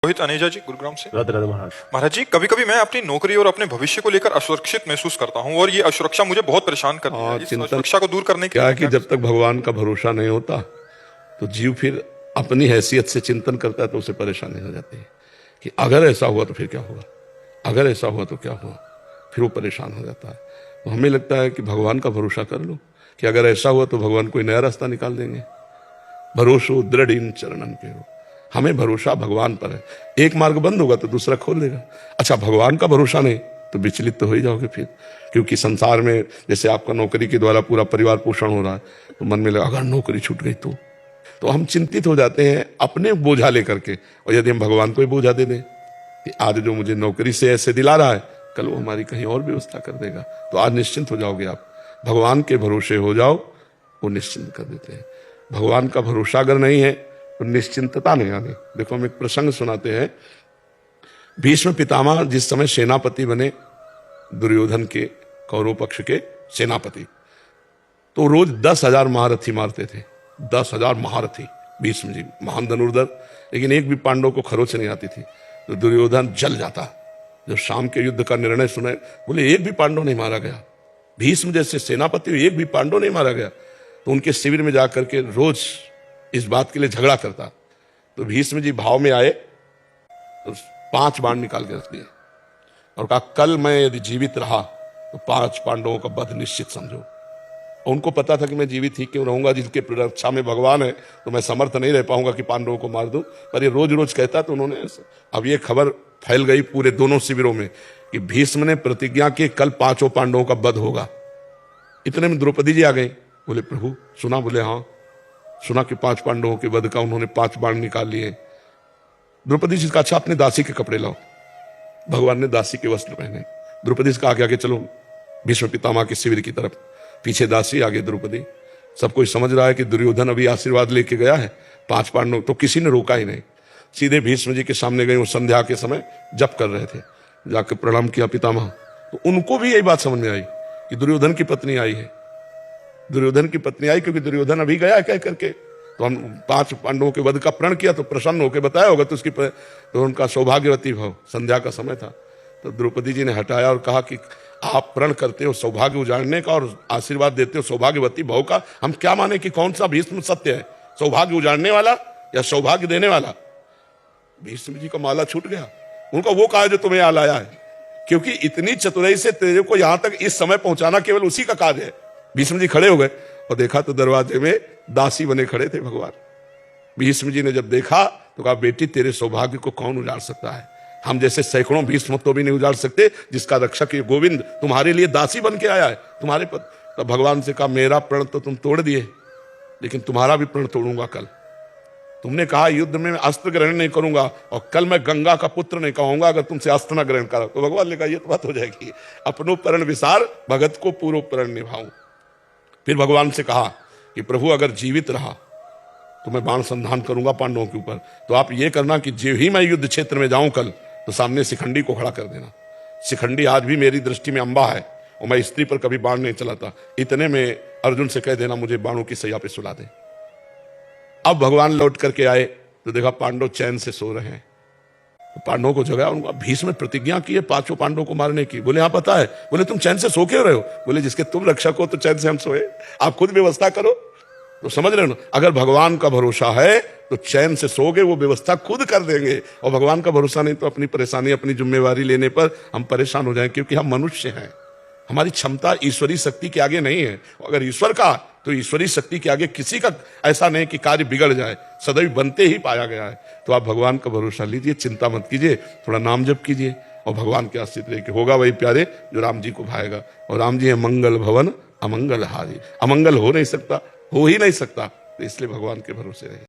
रोहित अनेजा जी, गुरुग्राम से। राधे राधे महाराज। महाराज जी, कभी कभी मैं अपनी नौकरी और अपने भविष्य को लेकर असुरक्षित महसूस करता हूँ और ये असुरक्षा मुझे बहुत परेशान करती है। इस असुरक्षा को दूर करने के क्या लिए है कि जब तक भगवान का भरोसा नहीं होता तो जीव फिर अपनी हैसियत से चिंतन करता है तो उसे परेशानी हो जाती है कि अगर ऐसा हुआ तो फिर क्या होगा, अगर ऐसा हुआ तो क्या हुआ, फिर वो परेशान हो जाता है। तो हमें लगता है कि भगवान का भरोसा कर लो कि अगर ऐसा हुआ तो भगवान कोई नया रास्ता निकाल देंगे। भरोसो दृढ़ इन चरणन पे हो। हमें भरोसा भगवान पर है। एक मार्ग बंद होगा तो दूसरा खोल देगा। अच्छा, भगवान का भरोसा नहीं तो विचलित तो हो ही जाओगे फिर, क्योंकि संसार में जैसे आपका नौकरी के द्वारा पूरा परिवार पोषण हो रहा है तो मन में लगा अगर नौकरी छूट गई तो हम चिंतित हो जाते हैं अपने बोझा लेकर के। और यदि हम भगवान को ही बोझा दे दें कि आज जो मुझे नौकरी से ऐसे दिला रहा है कल वो हमारी कहीं और व्यवस्था कर देगा, तो आज निश्चिंत हो जाओगे आप। भगवान के भरोसे हो जाओ, वो निश्चिंत कर देते हैं। भगवान का भरोसा अगर नहीं है तो निश्चिंतता नहीं आनी। देखो, हम एक प्रसंग सुनाते हैं। भीष्म पितामह जिस समय सेनापति बने, दुर्योधन के कौरव पक्ष के सेनापति, तो रोज 10,000 महारथी मारते थे। 10,000 महारथी भीष्म जी, महान धनुर्धर, लेकिन एक भी पांडव को खरोच नहीं आती थी। तो दुर्योधन जल जाता जब शाम के युद्ध का निर्णय सुने। बोले एक भी पांडव नहीं मारा गया, भीष्म जैसे सेनापति एक भी पांडव नहीं मारा गया। तो उनके शिविर में जाकर के रोज इस बात के लिए झगड़ा करता। तो भीष्म जी भाव में आए तो 5 बाण निकाल के रख दिए और कहा कल मैं यदि जीवित रहा तो 5 पांडवों का वध निश्चित समझो। और उनको पता था कि मैं जीवित ही क्यों रहूंगा, जिनके रक्षा में भगवान है तो मैं समर्थ नहीं रह पाऊंगा कि पांडवों को मार दूं। पर ये रोज रोज कहता तो उन्होंने, अब ये खबर फैल गई पूरे दोनों शिविरों में कि भीष्म ने प्रतिज्ञा की कल 5 पांडवों का वध होगा। इतने में द्रौपदी जी आ गई। बोले प्रभु सुना? बोले हाँ सुना कि 5 पांडवों के वध का उन्होंने 5 बाण निकाल लिए। द्रौपदी जी का अच्छा अपने दासी के कपड़े लाओ। भगवान ने दासी के वस्त्र पहने। द्रौपदी से कहा आगे चलो भीष्म पितामह के शिविर की तरफ। पीछे दासी, आगे द्रौपदी। सब कोई समझ रहा है कि दुर्योधन अभी आशीर्वाद लेके गया है। 5 पांडव, तो किसी ने रोका ही नहीं, सीधे भीष्म जी के सामने गए। वो संध्या के समय जप कर रहे थे, जाकर प्रणाम किया पितामह। तो उनको भी यही बात समझ में आई कि दुर्योधन की पत्नी आई है। दुर्योधन की पत्नी आई क्योंकि दुर्योधन अभी गया कह करके। तो हम 5 पांडवों के वध का प्रण किया तो प्रसन्न होकर बताया होगा तो उसकी तो उनका सौभाग्यवती भाव। संध्या का समय था तो द्रौपदी जी ने हटाया और कहा कि आप प्रण करते हो सौभाग्य उजाड़ने का और आशीर्वाद देते हो सौभाग्यवती भाव का, हम क्या माने कि कौन सा भीष्म सत्य है, सौभाग्य उजाड़ने वाला या सौभाग्य देने वाला? भीष्म जी का माला छूट गया। उनका वो कहा जो तुम्हें यहाँ लाया है, क्योंकि इतनी चतुराई से तेरे को यहां तक इस समय पहुंचाना केवल उसी का कार्य है। भीष्म जी खड़े हो गए और देखा तो दरवाजे में दासी बने खड़े थे भगवान। भीष्म जी ने जब देखा तो कहा बेटी तेरे सौभाग्य को कौन उजाड़ सकता है? हम जैसे सैकड़ों भीष्म तो भी नहीं उजाड़ सकते, जिसका रक्षक ये गोविंद तुम्हारे लिए दासी बन के आया है तुम्हारे पद। तब भगवान से कहा मेरा प्रण तो तुम तोड़ दिए, लेकिन तुम्हारा भी प्रण तोड़ूंगा कल। तुमने कहा युद्ध में मैं अस्त्र ग्रहण नहीं करूंगा और कल मैं गंगा का पुत्र नहीं कहूंगा अगर तुमसे अस्त्र न ग्रहण करा। तो भगवान ने कहा ये तो बात हो जाएगी, अपनो प्रण विसार भगत को पूर्व प्रण निभाऊं। फिर भगवान से कहा कि प्रभु अगर जीवित रहा तो मैं बाण संधान करूंगा पांडवों के ऊपर। तो आप ये करना कि जो ही मैं युद्ध क्षेत्र में जाऊं कल तो सामने शिखंडी को खड़ा कर देना। शिखंडी आज भी मेरी दृष्टि में अंबा है और मैं स्त्री पर कभी बाण नहीं चलाता। इतने में अर्जुन से कह देना मुझे बाणों की सैया पे सुला दे। अब भगवान लौट करके आए तो देखा पांडव चैन से सो रहे हैं। तो पांडवों को जगाया, उनको भीष्म ने प्रतिज्ञा की है 5 पांडवों को मारने की। बोले हाँ पता है। बोले तुम चैन से सो क्यों रहे हो? बोले जिसके तुम रक्षक हो तो चैन से हम सोए, आप खुद व्यवस्था करो। तो समझ रहे हो ना, अगर भगवान का भरोसा है तो चैन से सोगे, वो व्यवस्था खुद कर देंगे। और भगवान का भरोसा नहीं तो अपनी परेशानी अपनी जिम्मेवारी लेने पर हम परेशान हो जाएं, क्योंकि हम मनुष्य हैं। हमारी क्षमता ईश्वरीय शक्ति के आगे नहीं है। अगर ईश्वर का तो ईश्वरीय शक्ति के आगे किसी का ऐसा नहीं कि कार्य बिगड़ जाए, सदैव बनते ही पाया गया है। तो आप भगवान का भरोसा लीजिए, चिंता मत कीजिए, थोड़ा नाम जप कीजिए और भगवान के आश्रित रहिए कि होगा वही प्यारे जो राम जी को भाएगा। और राम जी है मंगल भवन अमंगल हारी। अमंगल हो नहीं सकता, हो ही नहीं सकता, तो इसलिए भगवान के भरोसे रहिए।